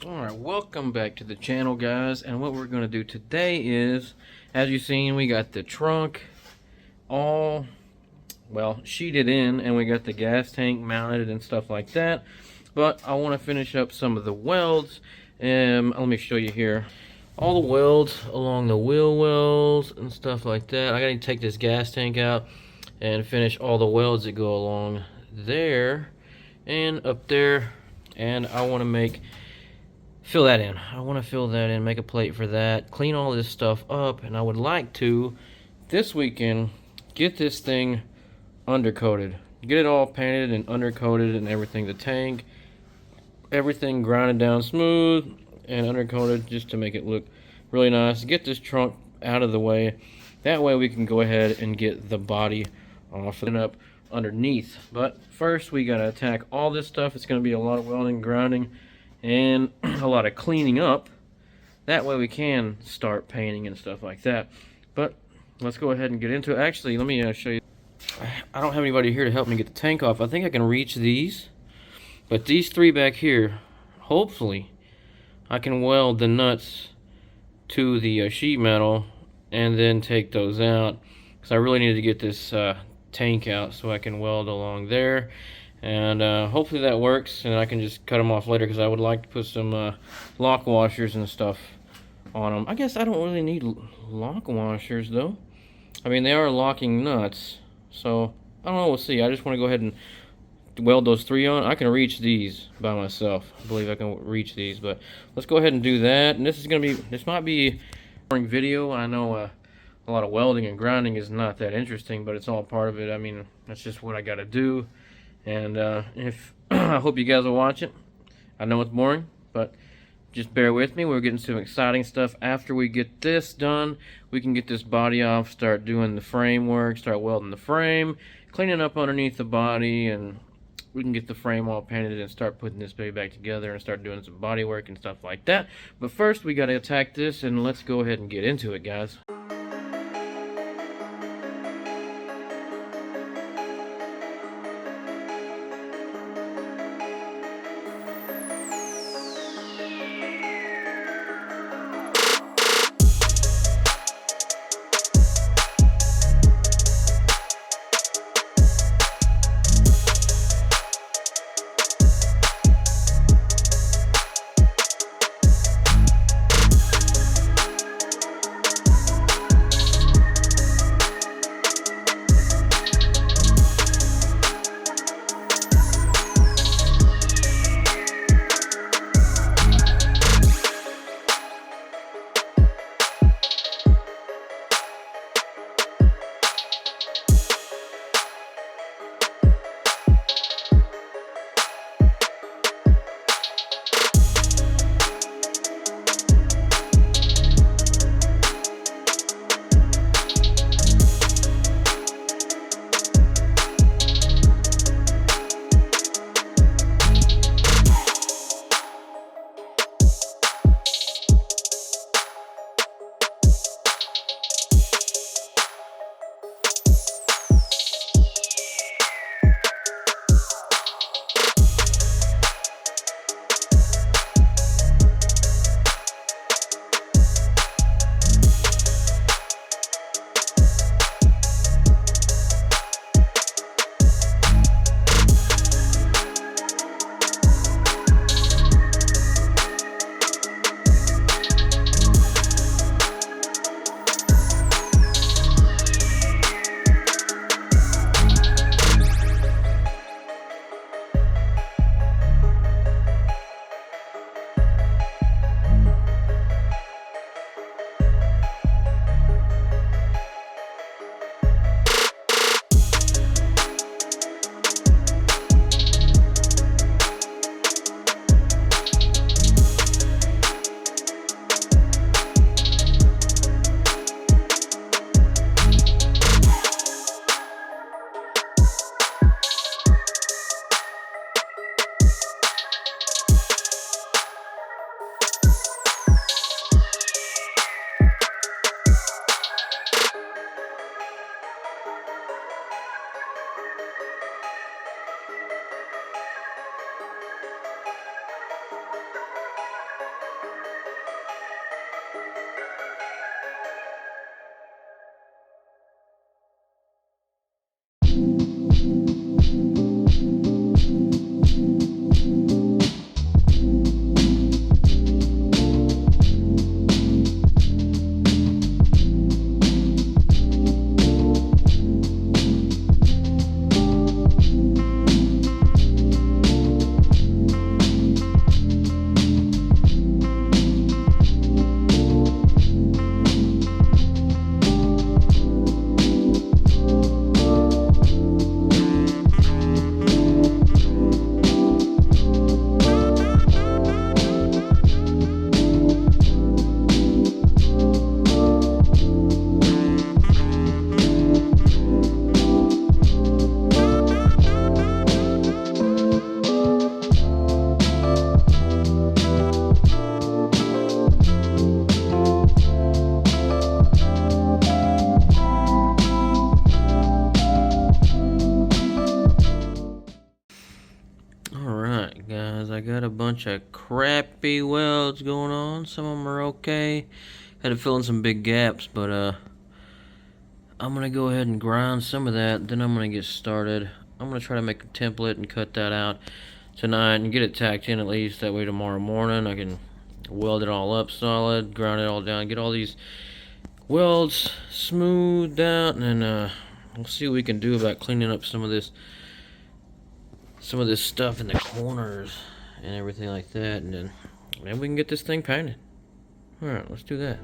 Alright, welcome back to the channel, guys. And what we're going to do today is, as you've seen, we got the trunk all, well, sheeted in, and we got the gas tank mounted and stuff like that. But I want to finish up some of the welds. Let me show you here. All the welds along the wheel wells and stuff like that. I got to take this gas tank out and finish all the welds that go along there and up there. And I want to fill that in. I want to fill that in, make a plate for that, clean all this stuff up, and I would like to, this weekend, get this thing undercoated. Get it all painted and undercoated and everything. The tank, everything grinded down smooth and undercoated just to make it look really nice. Get this trunk out of the way. That way we can go ahead and get the body off and up underneath. But first we got to attack all this stuff. It's going to be a lot of welding, grinding, and a lot of cleaning up. That way we can start painting and stuff like that. But let's go ahead and get into it. Actually, let me show you. I don't have anybody here to help me get the tank off. I think I can reach these, but these three back here, hopefully I can weld the nuts to the sheet metal and then take those out, because I really need to get this tank out so I can weld along there. And hopefully that works, and I can just cut them off later, because I would like to put some lock washers and stuff on them. I guess I don't really need lock washers though. I mean, they are locking nuts, so I don't know, we'll see. I just want to go ahead and weld those three on. I can reach these by myself. I believe I can reach these, but let's go ahead and do that. And this might be a boring video. I know a lot of welding and grinding is not that interesting, but it's all part of it. I mean, that's just what I got to do. And if I hope you guys will watch it. I know it's boring, but just bear with me. We're getting some exciting stuff. After we get this done, we can get this body off, start doing the framework, start welding the frame, cleaning up underneath the body, and we can get the frame all painted and start putting this baby back together and start doing some body work and stuff like that. But first, we got to attack this, and let's go ahead and get into it, guys. I got a bunch of crappy welds going on. Some of them are okay. Had to fill in some big gaps, but I'm gonna go ahead and grind some of that. Then I'm gonna get started. I'm gonna try to make a template and cut that out tonight and get it tacked in at least. That way tomorrow morning I can weld it all up solid, grind it all down, get all these welds smoothed out, and then we'll see what we can do about cleaning up some of this stuff in the corners and everything like that, and then maybe we can get this thing painted. Alright, let's do that.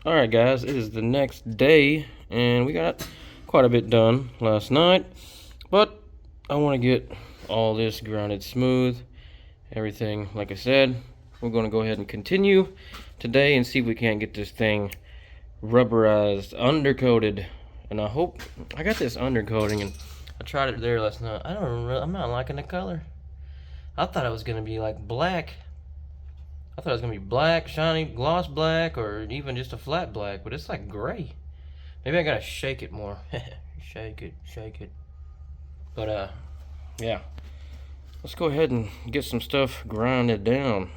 Alright guys, it is the next day, and we got quite a bit done last night, but I want to get all this grounded smooth, everything like I said. We're going to go ahead and continue today and see if we can't get this thing rubberized, undercoated. And I hope, I got this undercoating and I tried it there last night. I'm not liking the color. I thought it was going to be like black. I thought it was going to be black, shiny, gloss black, or even just a flat black, but it's like gray. Maybe I got to shake it more. Shake it. But, yeah. Let's go ahead and get some stuff grinded down.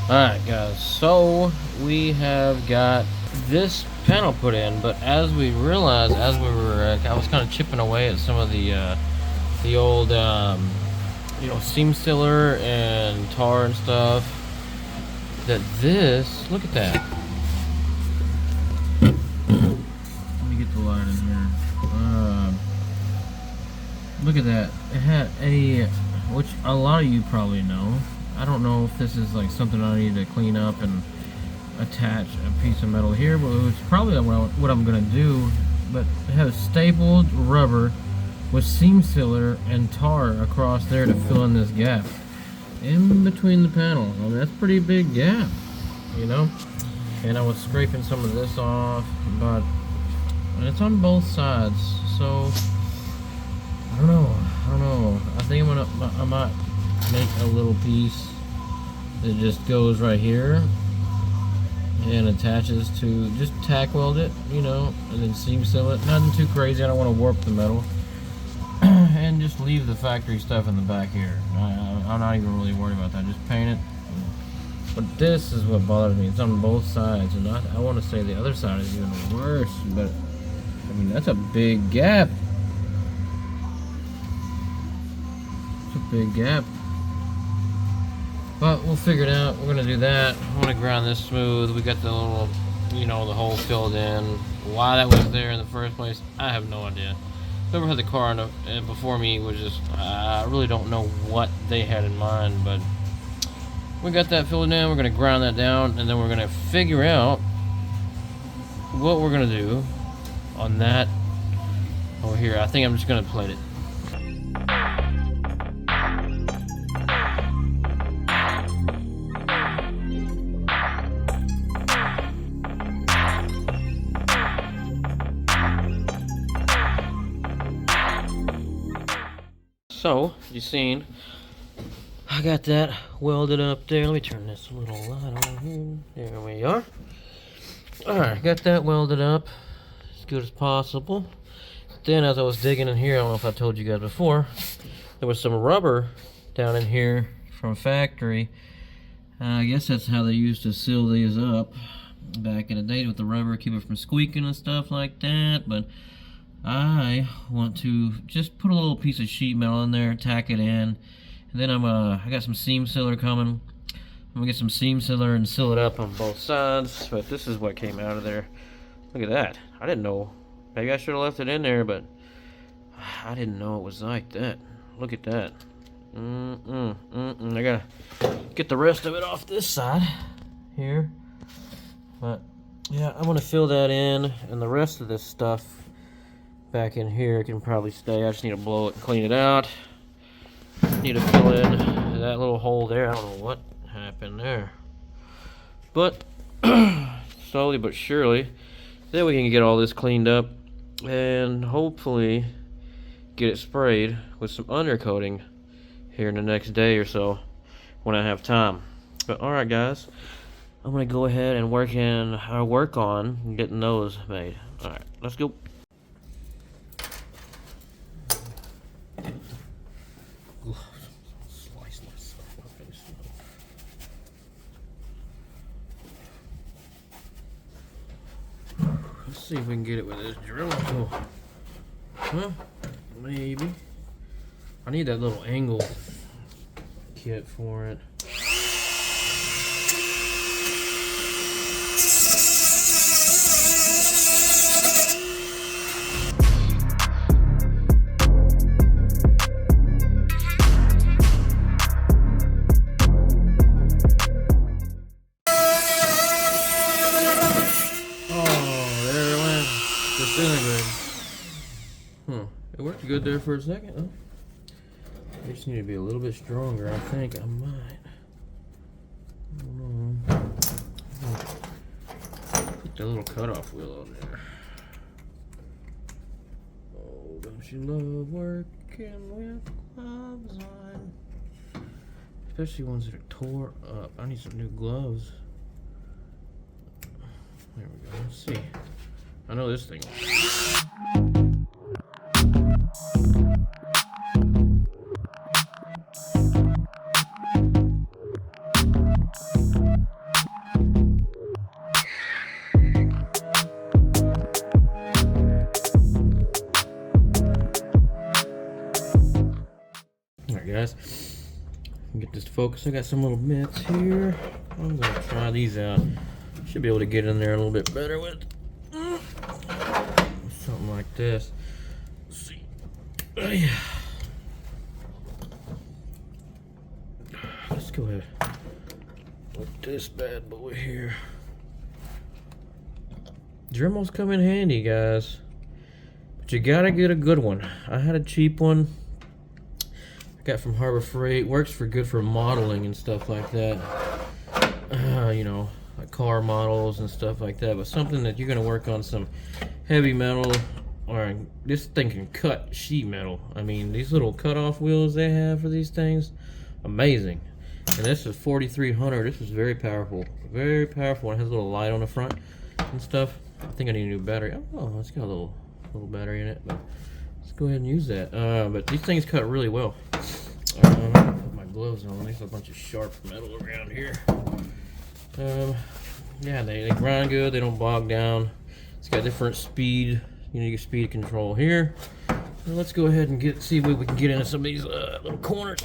Alright guys, so we have got this panel put in, but as we realized, as we were, I was kind of chipping away at some of the old, you know, seam sealer and tar and stuff, that this, look at that. Let me get the light in here. Look at that. It had a, which a lot of you probably know. I don't know if this is like something I need to clean up and attach a piece of metal here, but it's probably what I'm gonna do. But it has stapled rubber with seam sealer and tar across there to fill in this gap. in between the panel. I mean, that's a pretty big gap, you know. And I was scraping some of this off, but it's on both sides, so I don't know. I think I might make a little piece that just goes right here and attaches to, just tack weld it, you know, and then seam seal it. Nothing too crazy. I don't want to warp the metal. And just leave the factory stuff in the back here. I'm not even really worried about that. Just paint it. But this is what bothers me. It's on both sides, and I want to say the other side is even worse. But I mean, that's a big gap. It's a big gap. But we'll figure it out. We're gonna do that. I want to grind this smooth. We got the little, you know, the hole filled in. Why that was there in the first place, I have no idea. Whoever had the car before me was just, I really don't know what they had in mind, but we got that filled in. We're gonna grind that down, and then we're gonna figure out what we're gonna do on that over here. I think I'm just gonna plate it. So, you seen, I got that welded up there. Let me turn this little light on here. There we are. Alright, got that welded up as good as possible. Then as I was digging in here, I don't know if I told you guys before, there was some rubber down in here from factory. I guess that's how they used to seal these up back in the day, with the rubber, keep it from squeaking and stuff like that. But I want to just put a little piece of sheet metal in there, tack it in, and then I got some seam sealer coming. I'm gonna get some seam sealer and seal it up on both sides. But this is what came out of there. Look at that. I didn't know. Maybe I should have left it in there, but I didn't know it was like that. Look at that. I gotta get the rest of it off this side here. But yeah, I'm gonna fill that in, and the rest of this stuff back in here can probably stay. I just need to blow it and clean it out. Need to fill in that little hole there. I don't know what happened there, but slowly but surely, then we can get all this cleaned up and hopefully get it sprayed with some undercoating here in the next day or so when I have time. But alright guys, I'm gonna go ahead and work on getting those made. Alright, let's go. Let's see if we can get it with this drill tool. Huh? Maybe. I need that little angle kit for it. Huh, it worked good there for a second, huh? I just need to be a little bit stronger. I think I might. Put that little cutoff wheel on there. Oh, don't you love working with gloves on? Especially ones that are tore up. I need some new gloves. There we go. Let's see. I know this thing. Alright guys, get this focused. I got some little mitts here. I'm gonna try these out. Should be able to get in there a little bit better with something like this. Let's see. Yeah. Let's go ahead with this bad boy here. Dremels come in handy, guys, but you gotta get a good one. I had a cheap one. got from Harbor Freight. Works for good for modeling and stuff like that. You know, like car models and stuff like that. But something that you're gonna work on some heavy metal, or this thing can cut sheet metal. I mean, these little cutoff wheels they have for these things, amazing. And this is 4300. This is very powerful, very powerful. It has a little light on the front and stuff. I think I need a new battery. Oh, it's got a little battery in it, but let's go ahead and use that. But these things cut really well. Put my gloves on. There's a bunch of sharp metal around here. Yeah, they grind good. They don't bog down. It's got different speed. You know, your speed control here. Well, let's go ahead and see if we can get into some of these little corners.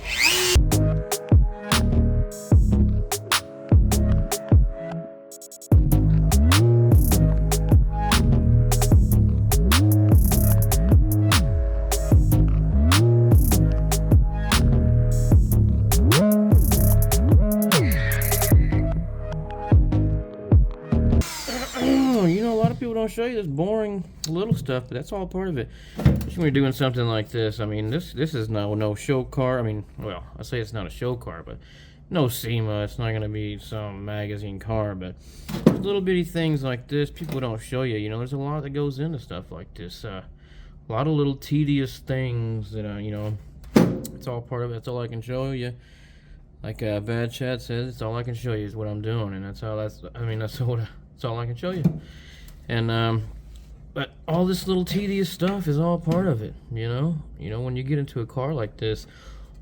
Show you this boring little stuff, but that's all part of it. Especially when you're doing something like this. I mean, this is no show car. I mean, well, I say it's not a show car, but no SEMA. It's not gonna be some magazine car, but little bitty things like this people don't show you. You know, there's a lot that goes into stuff like this. A lot of little tedious things that you know, it's all part of it. That's all I can show you. Like Bad Chad says, it's all I can show you is what I'm doing, and that's all I can show you. And but all this little tedious stuff is all part of it, you know. When you get into a car like this,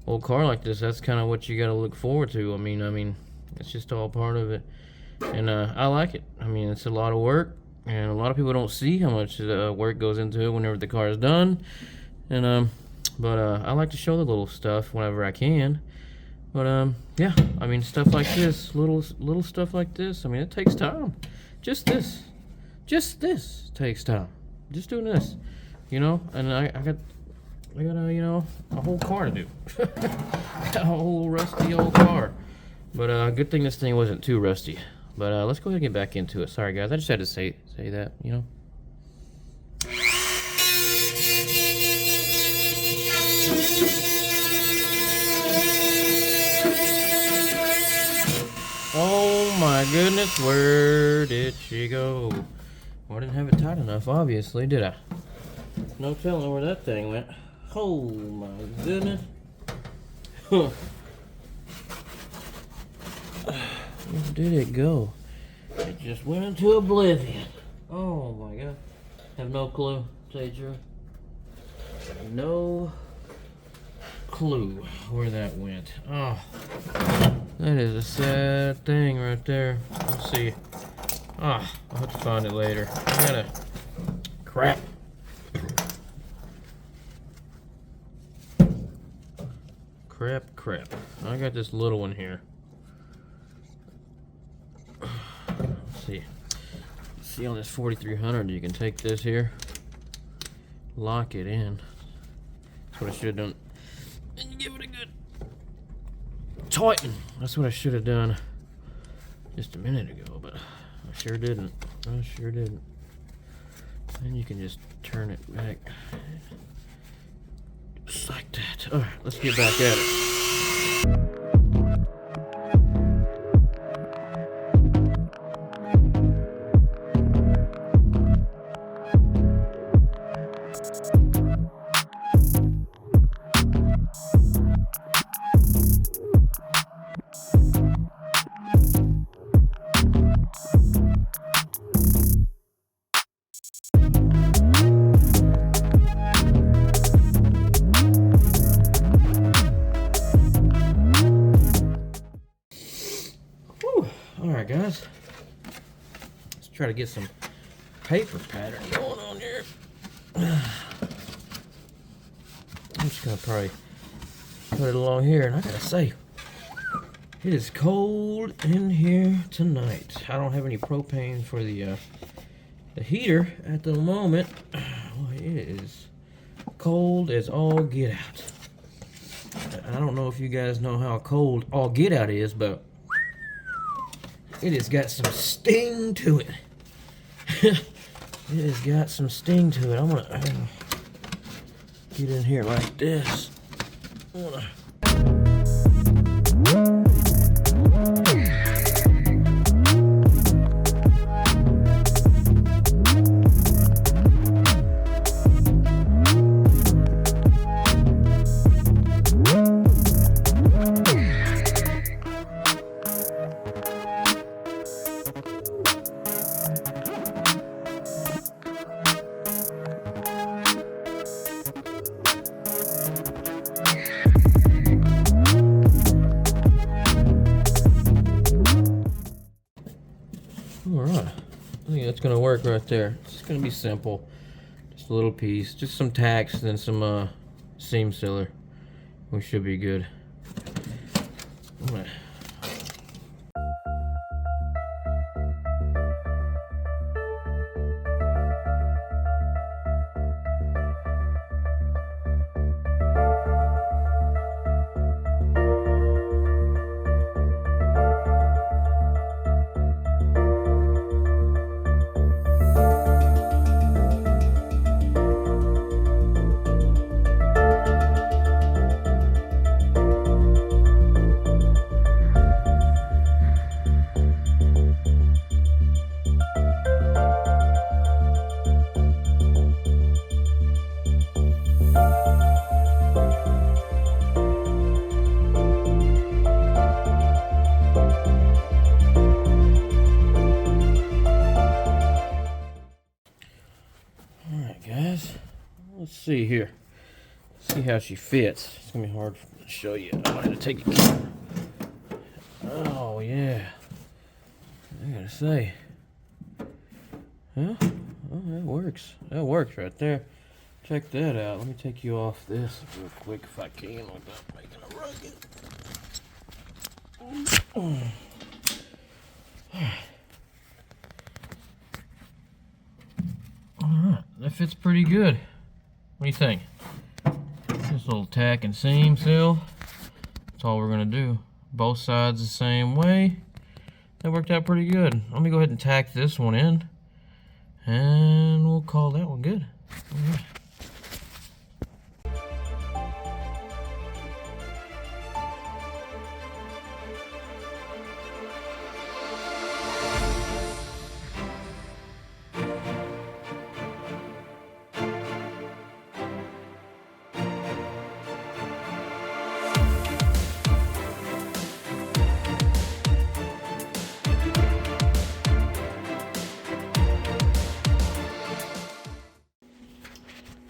old car like this, that's kind of what you got to look forward to. I mean, it's just all part of it, and I like it. I mean, it's a lot of work, and a lot of people don't see how much work goes into it whenever the car is done. And but I like to show the little stuff whenever I can. But yeah, I mean, stuff like this, little stuff like this. I mean, it takes time. Just this takes time. Just doing this, you know. And I got you know, a whole car to do. A whole rusty old car. But good thing this thing wasn't too rusty. But let's go ahead and get back into it. Sorry guys, I just had to say that, you know. Oh my goodness, where did she go? Well, I didn't have it tight enough, obviously, did I? No telling where that thing went. Oh my goodness. Where did it go? It just went into oblivion. Oh my god. Have no clue, to tell you the truth. No clue where that went. Oh, that is a sad thing right there. Let's see. Ah, I'll have to find it later. I gotta... Crap. Crap. I got this little one here. Let's see. See on this 4300, you can take this here, lock it in. That's what I should have done. And you give it a good tighten. That's what I should have done just a minute ago, but I sure didn't. And you can just turn it back just like that. All right, let's get back at it. Alright guys, let's try to get some paper pattern going on here. I'm just gonna probably put it along here, and I gotta say, it is cold in here tonight. I don't have any propane for the heater at the moment. Well, it is cold as all get out. I don't know if you guys know how cold all get out is, but it has got some sting to it. It has got some sting to it. I'm gonna get in here like this. I'm gonna that's gonna work right there. It's just gonna be simple. Just a little piece, just some tacks and then some seam sealer. We should be good. Let's see here. See how she fits. It's gonna be hard to show you. I might have to take a camera. Oh yeah. I gotta say. Yeah. Oh, that works. That works right there. Check that out. Let me take you off this real quick if I can without making a rugged. Alright, that fits pretty good. What do you think? This little tack and seam seal. That's all we're gonna do. Both sides the same way. That worked out pretty good. Let me go ahead and tack this one in. And we'll call that one good. All right.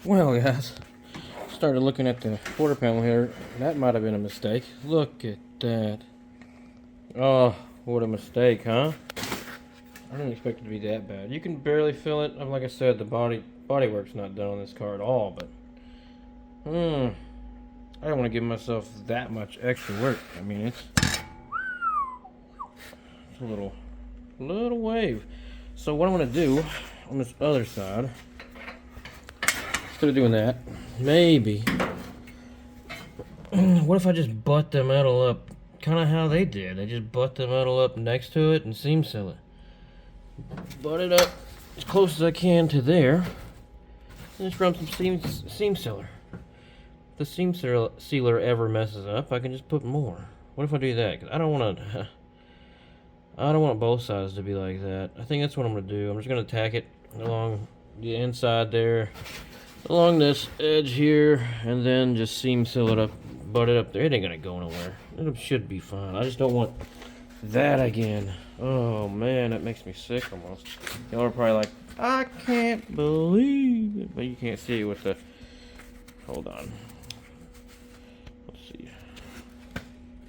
Well, guys, started looking at the quarter panel here. That might have been a mistake. Look at that. Oh, what a mistake, huh? I didn't expect it to be that bad. You can barely feel it. Like I said, the bodywork's not done on this car at all, but I don't want to give myself that much extra work. I mean, it's a little wave. So what I'm going to do on this other side, instead of doing that, maybe, what if I just butt the metal up, kind of how they did. They just butt the metal up next to it and seam seal it. Butt it up as close as I can to there, and just run some seam sealer. If the seam sealer ever messes up, I can just put more. What if I do that? 'Cause I don't want both sides to be like that. I think that's what I'm going to do. I'm just going to tack it along the inside there, along this edge here, and then just seam seal it up, butt it up there. It ain't gonna go nowhere. It should be fine. I just don't want that again. Oh man, that makes me sick almost. Y'all are probably like, I can't believe it, but you can't see it with the, hold on. Let's see.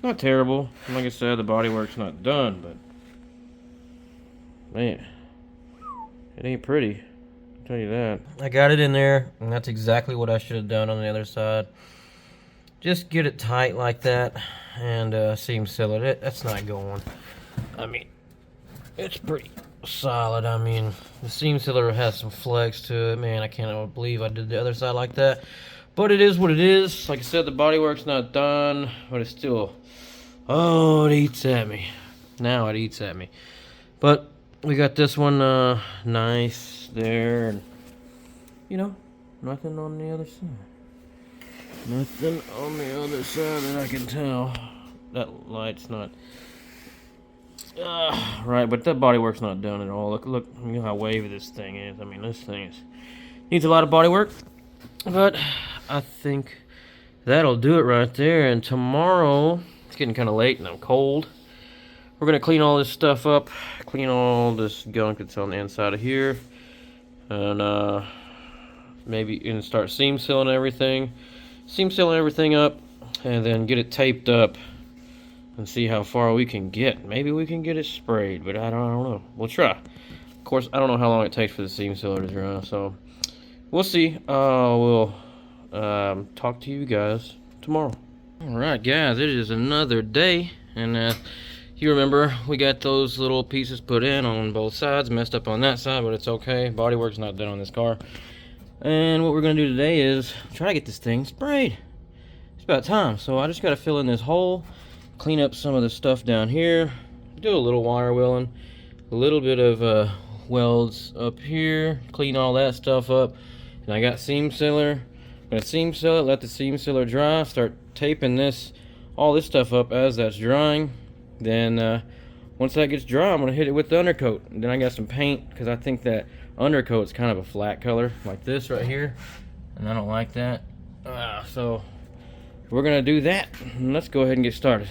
Not terrible. Like I said, the bodywork's not done, but man, it ain't pretty. Tell you that. I got it in there, and that's exactly what I should have done on the other side. Just get it tight like that, and seam seal it. That's not going. I mean, it's pretty solid. I mean, the seam sealer has some flex to it. Man, I cannot believe I did the other side like that. But it is what it is. Like I said, the bodywork's not done, but it's still, oh, it eats at me. Now it eats at me. But we got this one nice there, and you know, nothing on the other side. Nothing on the other side that I can tell. That light's not right, but that bodywork's not done at all. Look, you know how wavy this thing is. I mean, this thing needs a lot of bodywork, but I think that'll do it right there. And tomorrow, it's getting kind of late and I'm cold. We're gonna clean all this stuff up, clean all this gunk that's on the inside of here, and maybe start seam sealing everything up, and then get it taped up and see how far we can get. Maybe we can get it sprayed, but I don't know. We'll try. course, I don't know how long it takes for the seam sealer to dry, so we'll see. We'll talk to you guys tomorrow. Alright guys, it is another day, and you remember we got those little pieces put in on both sides, messed up on that side, but it's okay. Bodywork's not done on this car. And what we're gonna do today is try to get this thing sprayed. It's about time. So I just gotta fill in this hole, clean up some of the stuff down here, do a little wire welling, a little bit of welds up here, clean all that stuff up. And I got seam sealer. I'm gonna seam seal it, let the seam sealer dry, start taping all this stuff up as that's drying. Then once that gets dry, I'm gonna hit it with the undercoat. And then I got some paint, because I think that undercoat's kind of a flat color like this right here, and I don't like that. So we're gonna do that. Let's go ahead and get started.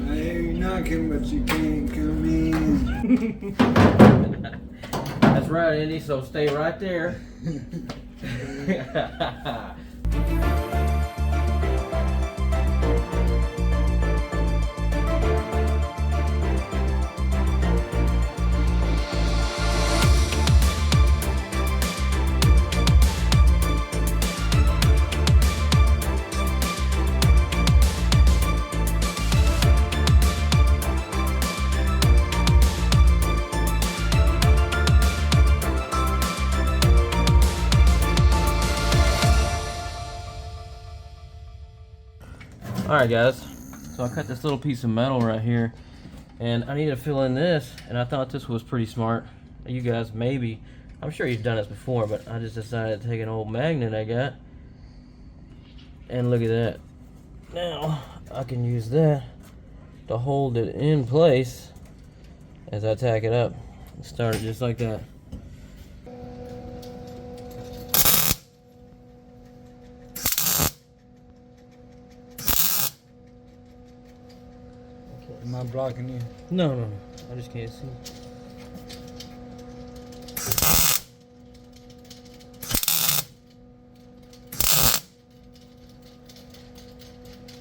I hear you knocking, but you can't come in. That's right, Andy, so stay right there. Alright guys, so I cut this little piece of metal right here, and I need to fill in this, and I thought this was pretty smart. You guys maybe, I'm sure you've done this before, but I just decided to take an old magnet I got, and look at that. Now I can use that to hold it in place as I tack it up. Start it just like that. Am I blocking you? No, I just can't see.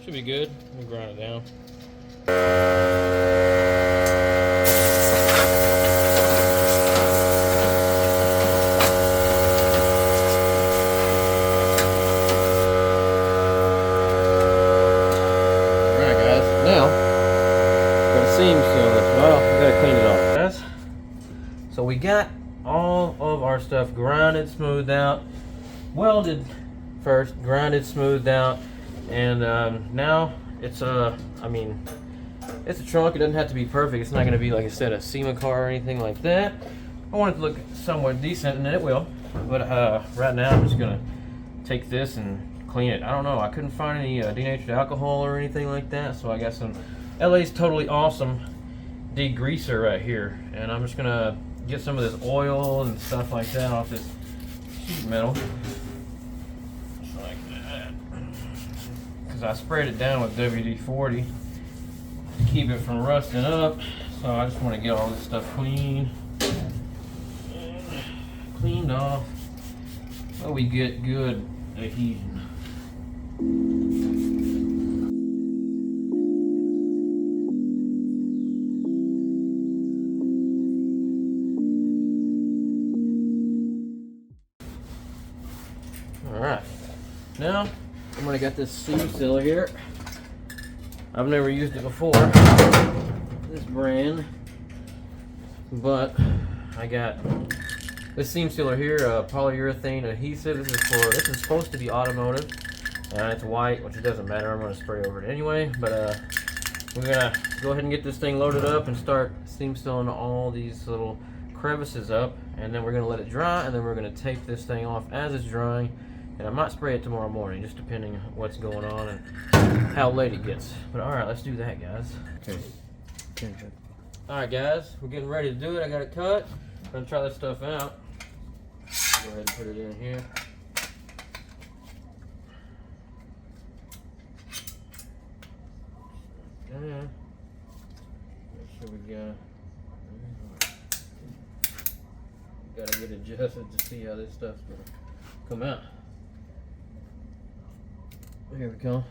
Should be good. We'll grind it down. Alright guys, now seam sealer. Well, we gotta clean it off, guys. So we got all of our stuff grinded, smoothed out, welded first, grinded, smoothed out, and now it's it's a trunk. It doesn't have to be perfect. It's not gonna be like a set of SEMA car or anything like that. I want it to look somewhat decent, and it will. But right now I'm just gonna take this and clean it. I don't know. I couldn't find any denatured alcohol or anything like that, so I got some LA's Totally Awesome degreaser right here, and I'm just gonna get some of this oil and stuff like that off this sheet metal, just like that, because I sprayed it down with WD-40 to keep it from rusting up. So I just want to get all this stuff cleaned off so we get good adhesion. Alright, now I'm gonna get this seam sealer here. I've never used it before, this brand, but I got this seam sealer here, polyurethane adhesive. This is supposed to be automotive, and it's white, which it doesn't matter. I'm gonna spray over it anyway. But we're gonna go ahead and get this thing loaded up and start seam sealing all these little crevices up, and then we're gonna let it dry, and then we're gonna tape this thing off as it's drying. And I might spray it tomorrow morning, just depending on what's going on and how late it gets. But alright, let's do that, guys. Okay. Alright guys, we're getting ready to do it. I got it cut. I'm gonna try this stuff out. Go ahead and put it in here. Make sure we gotta get adjusted to see how this stuff's gonna come out. Here we go.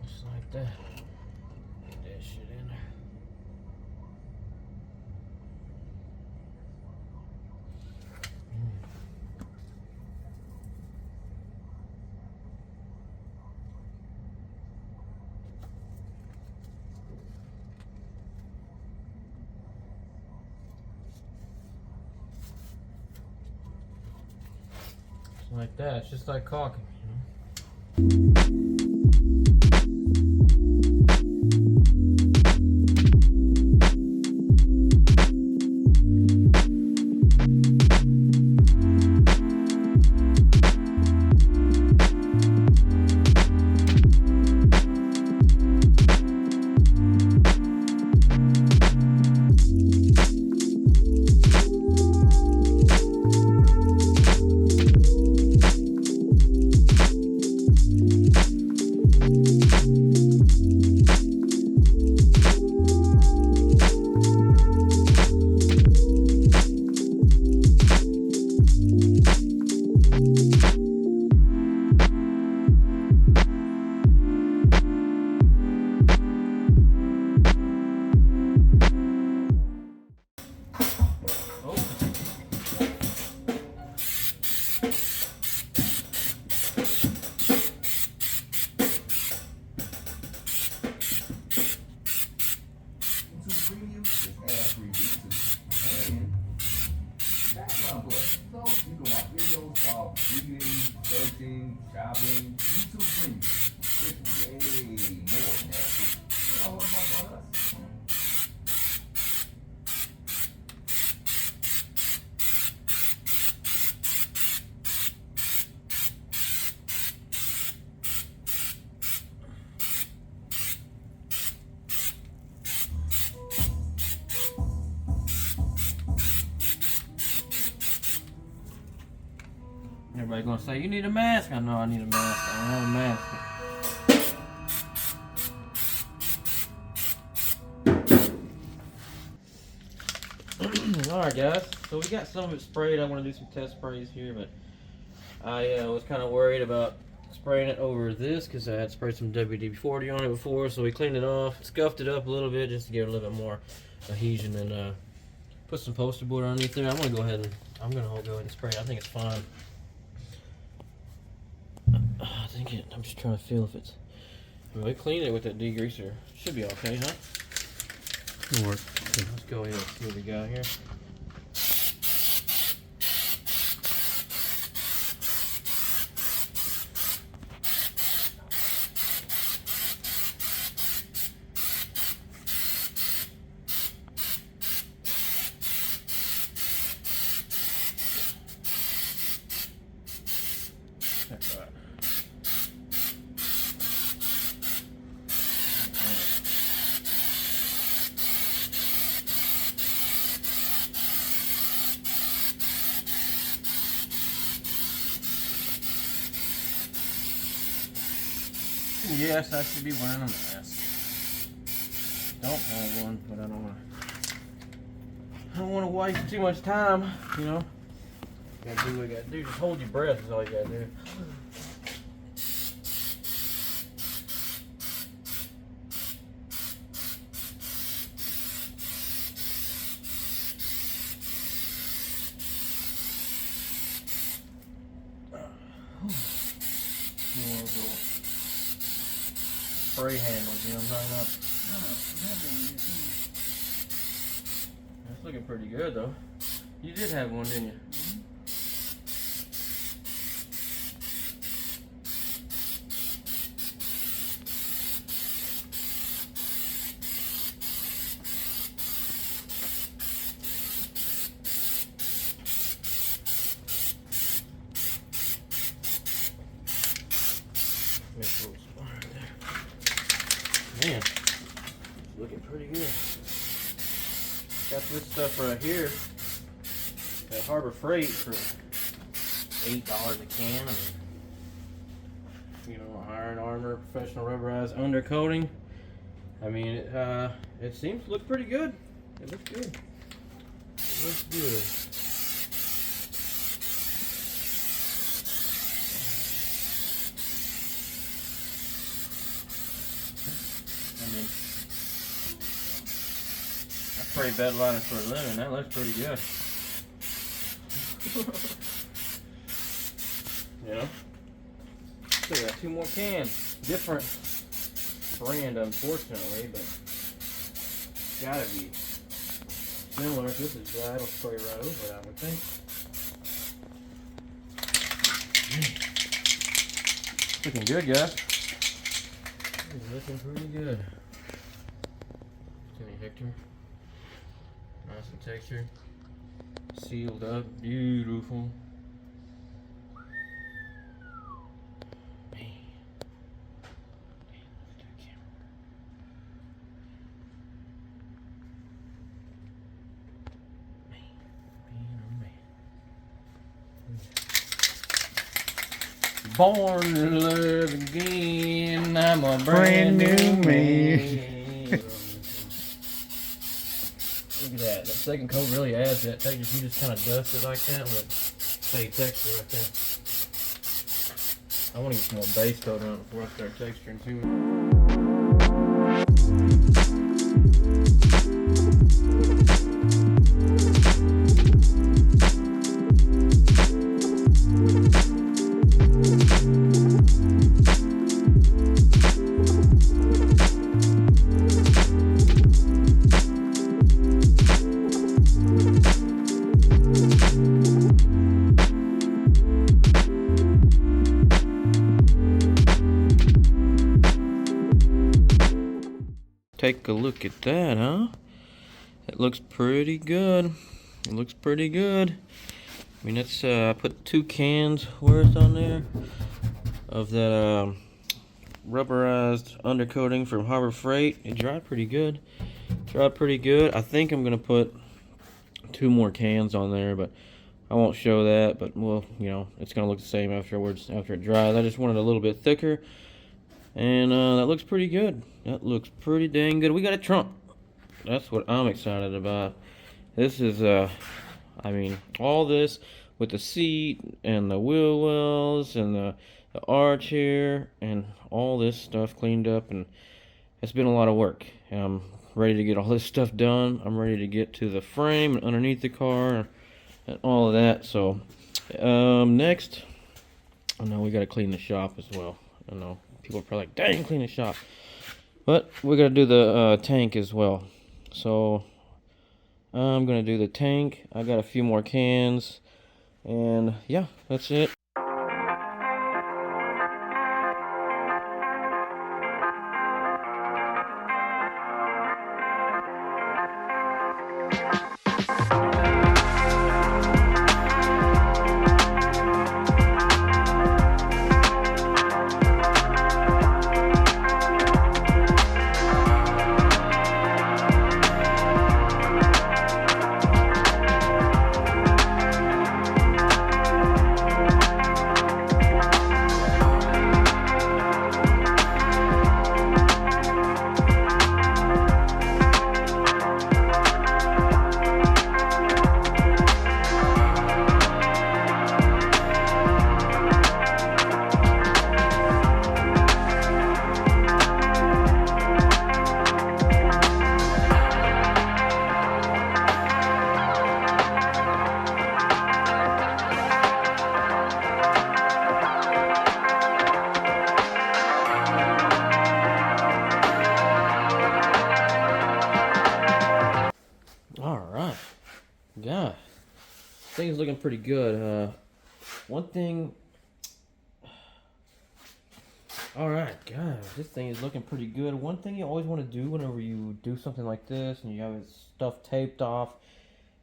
Just like that. Get that shit in there. Like that, it's just like caulking, you know. Searching, shopping, YouTube Premium. It's way more than that. It's all about us. Everybody gonna say, you need a mask. I know I need a mask. I don't have a mask. Alright guys, so we got some of it sprayed. I want to do some test sprays here, but I was kind of worried about spraying it over this because I had sprayed some WD-40 on it before, so we cleaned it off, scuffed it up a little bit just to give it a little bit more adhesion, and put some poster board underneath there. I'm gonna go ahead and spray it. I think it's fine. I'm just trying to feel if it's. I mean, we cleaned it with that degreaser. Should be okay, huh? It'll work. Let's go ahead and see what we got here. That's right. Yes, I should be wearing a mask. Don't have one, but I don't want to waste too much time, you know. Gotta do what you gotta do. Just hold your breath is all you gotta do. More little spray handles, you know what I'm talking about? That's looking pretty good though. You did have one, didn't you? Make a little spot right there. Man, it's looking pretty good. Got this stuff right here at Harbor Freight for $8 a can. I mean, you know, iron armor, professional rubberized undercoating. I mean, it seems to look pretty good. It looks good. It looks good. I mean, I spray bed liner for a living. That looks pretty good. You know? Still got 2 more cans. Different brand, unfortunately, but gotta be similar. If this is dry, it'll spray right over it, I would think. Looking good, guys. It's looking pretty good. Any Hector. Nice and textured. Sealed up. Beautiful. Born to love again, I'm a brand new man. Look at that. That second coat really adds that texture. If you just kind of dust it like that, with say texture right there. I want to get some more base coat on it before I start texturing too. Take a look at that, huh? It looks pretty good. It looks pretty good. I mean, it's I put 2 cans worth on there of that rubberized undercoating from Harbor Freight. It dried pretty good. Dried pretty good. I think I'm gonna put 2 more cans on there, but I won't show that. But well, you know, it's gonna look the same afterwards after it dries. I just want it a little bit thicker. And that looks pretty good. That looks pretty dang good. We got a trunk. That's what I'm excited about. This is, I mean, all this with the seat and the wheel wells and the arch here and all this stuff cleaned up. And it's been a lot of work. I'm ready to get all this stuff done. I'm ready to get to the frame and underneath the car and all of that. So, next, I know we got to clean the shop as well. I know. People are probably like, dang, clean the shop. But we're going to do the tank as well. So I'm going to do the tank. I got a few more cans. And yeah, that's it. Yeah, things looking pretty good. One thing. All right, guys, this thing is looking pretty good. One thing you always want to do whenever you do something like this and you have stuff taped off,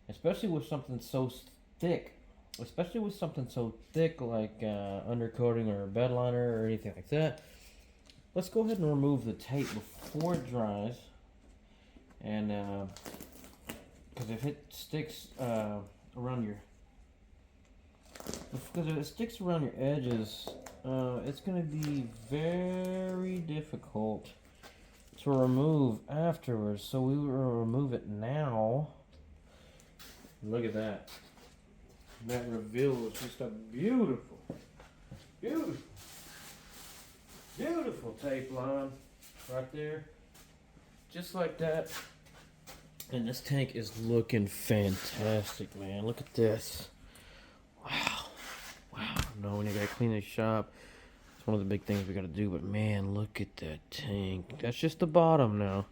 especially with something so thick, like undercoating or bed liner or anything like that. Let's go ahead and remove the tape before it dries, and because if it sticks around your edges it's going to be very difficult to remove afterwards. So we will remove it now. Look at that. That reveal is just a beautiful, beautiful, beautiful tape line right there. Just like that. And this tank is looking fantastic, man. Look at this. Wow. Wow. No, we gotta clean the shop. It's one of the big things we gotta do, but man, look at that tank. That's just the bottom now.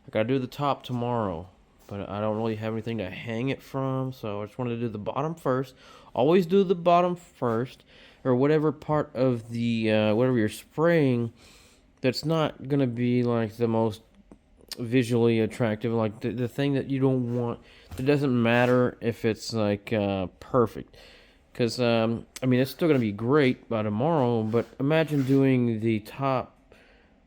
I gotta do the top tomorrow, but I don't really have anything to hang it from, so I just wanted to do the bottom first. Always do the bottom first, or whatever part of the whatever you're spraying that's not gonna be like the most visually attractive, like the thing that you don't want. It doesn't matter if it's like perfect, because I mean, it's still gonna be great by tomorrow, but imagine doing the top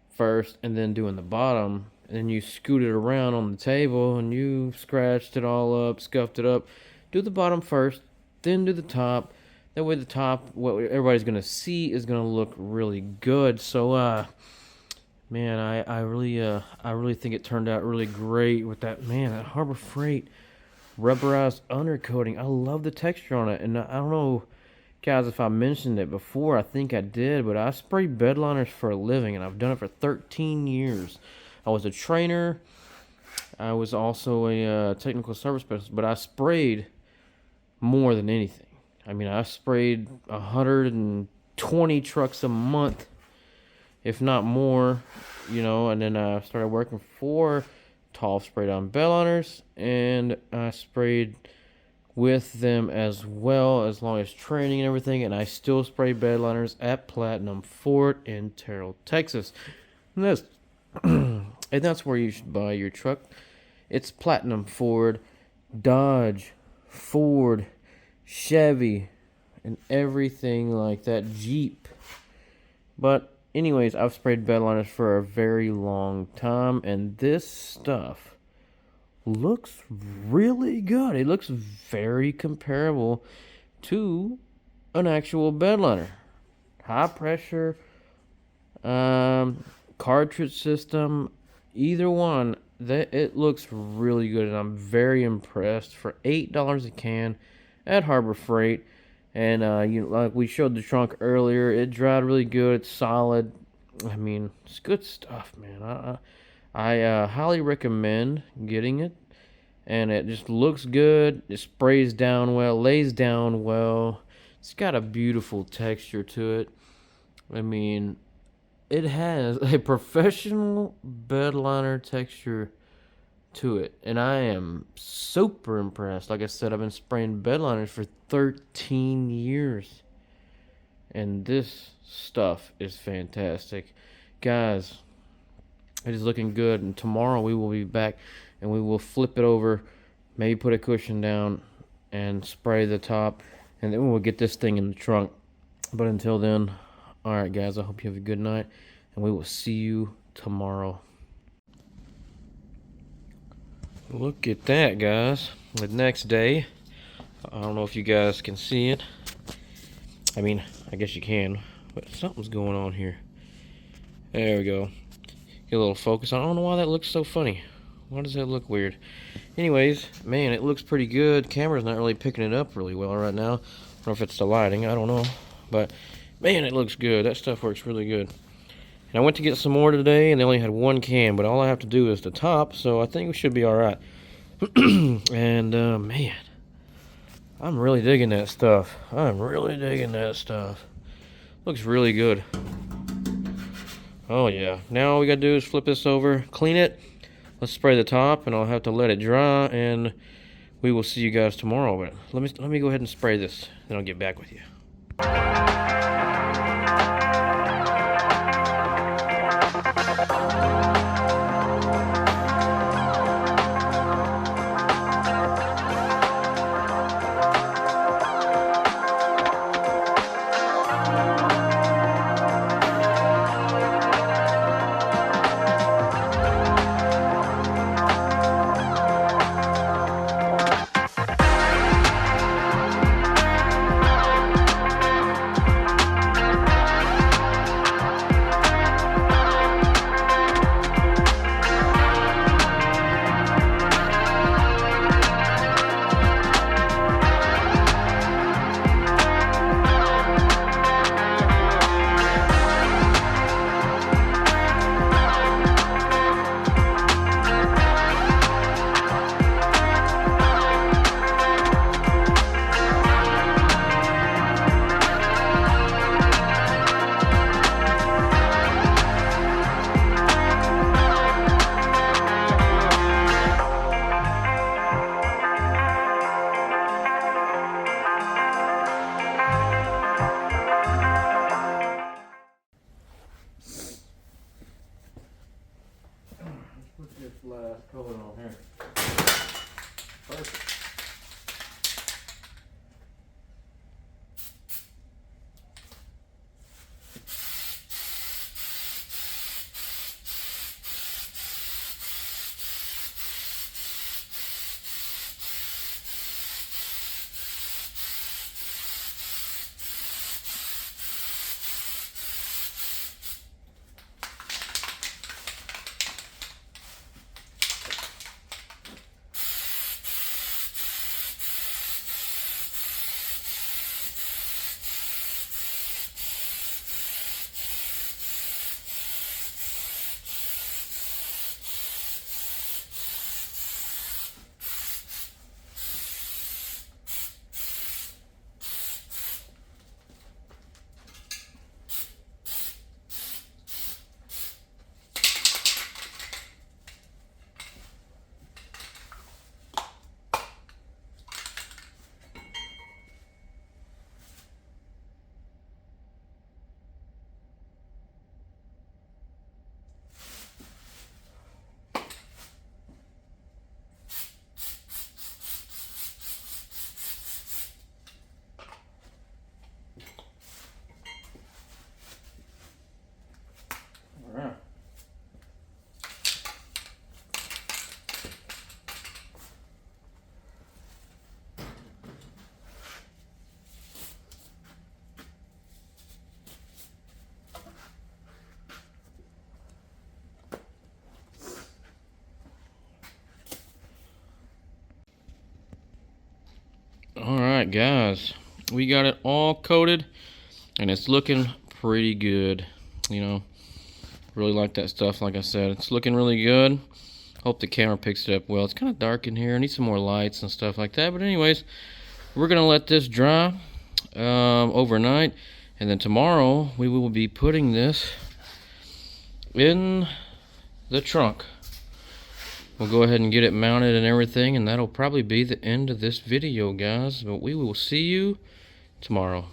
first and then doing the bottom, and then you scoot it around on the table and you scratched it all up, scuffed it up. Do the bottom first, then do the top. That way the top, what everybody's gonna see, is gonna look really good. So man, I really think it turned out really great with that, man, that Harbor Freight rubberized undercoating. I love the texture on it, and I don't know, guys, if I mentioned it before. I think I did, but I spray bed liners for a living, and I've done it for 13 years. I was a trainer. I was also a technical service specialist, but I sprayed more than anything. I mean, I sprayed 120 trucks a month, if not more, you know, and then I started working for Tall sprayed on bed liners, and I sprayed with them as well, as long as training and everything, and I still spray bed liners at Platinum Ford in Terrell, Texas. And that's where you should buy your truck. It's Platinum Ford, Dodge, Ford, Chevy, and everything like that, Jeep. But anyways, I've sprayed bed liners for a very long time, and this stuff looks really good. It looks very comparable to an actual bed liner. High pressure, cartridge system, either one, it looks really good, and I'm very impressed. For $8 a can at Harbor Freight. And you know, like we showed the trunk earlier, it dried really good. It's solid. I mean, it's good stuff, man. I highly recommend getting it, and it just looks good. It sprays down well, lays down well. It's got a beautiful texture to it. I mean, it has a professional bed liner texture to it, and I am super impressed. Like I said, I've been spraying bed liners for 13 years, and this stuff is fantastic, guys. It is looking good, and tomorrow we will be back and we will flip it over, maybe put a cushion down and spray the top, and then we'll get this thing in the trunk. But until then, all right, guys, I hope you have a good night, and we will see you tomorrow. Look at that, guys. The next day, I don't know if you guys can see it. I mean, I guess you can, but something's going on here. There we go. Get a little focus on. I don't know why that looks so funny. Why does that look weird? Anyways, man, it looks pretty good. Camera's not really picking it up really well right now. I don't know if it's the lighting. I don't know. But, man, it looks good. That stuff works really good. And I went to get some more today, and they only had one can, but all I have to do is the top, so I think we should be all right. And, man, I'm really digging that stuff. I'm really digging that stuff. Looks really good. Oh, yeah. Now all we gotta do is flip this over, clean it. Let's spray the top, and I'll have to let it dry, and we will see you guys tomorrow. But let me go ahead and spray this, then I'll get back with you. Perfect. Alright guys, we got it all coated and it's looking pretty good. You know, really like that stuff. Like I said, it's looking really good. Hope the camera picks it up well. It's kind of dark in here. I need some more lights and stuff like that. But anyways, we're gonna let this dry overnight, and then tomorrow we will be putting this in the trunk. We'll go ahead and get it mounted and everything, and that'll probably be the end of this video, guys. But we will see you tomorrow.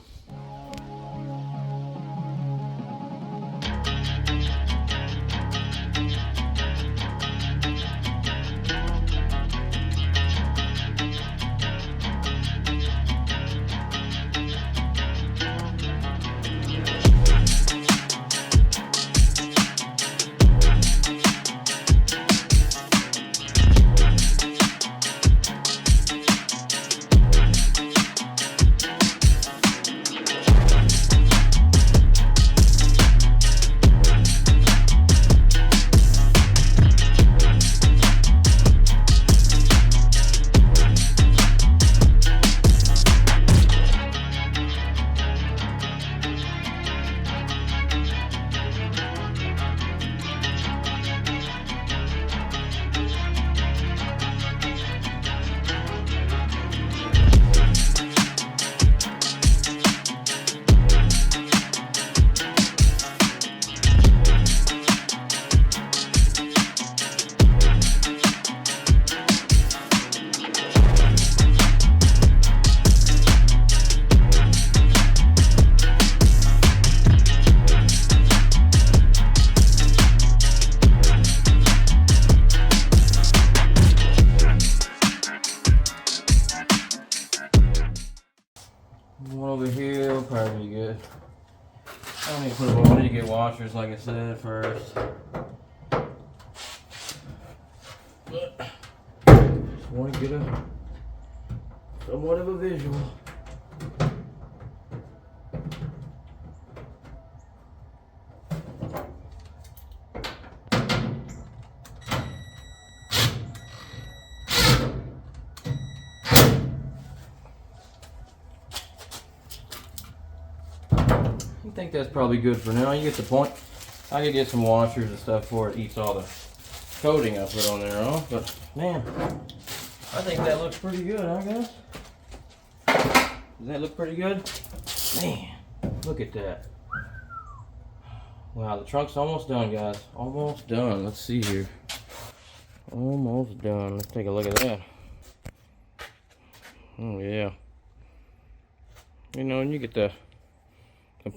One over here will probably be good. I don't need to put them on. I need to get washers, like I said, first. But just want to get a somewhat of a visual. I think that's probably good for now. You get the point. I could get some washers and stuff before it eats all the coating I put on there off. But man, I think that looks pretty good, huh guys? Does that look pretty good? Man, look at that. Wow, the trunk's almost done, guys. Almost done. Let's see here. Almost done. Let's take a look at that. Oh yeah. You know, and you get the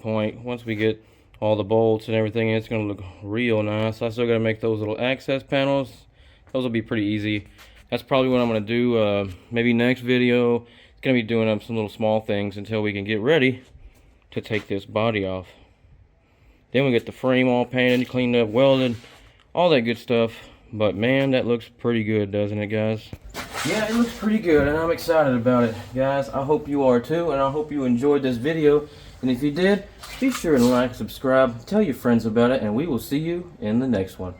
point. Once we get all the bolts and everything, it's gonna look real nice. I still gotta make those little access panels. Those will be pretty easy. that's probably what I'm going to do. Maybe next video, it's going to be doing up some little small things until we can get ready to take this body off. Then we get the frame all painted, cleaned up, welded, all that good stuff. But man, that looks pretty good, doesn't it, guys? Yeah, it looks pretty good, and I'm excited about it. Guys, I hope you are too, and I hope you enjoyed this video. And if you did, be sure to like, subscribe, tell your friends about it, and we will see you in the next one.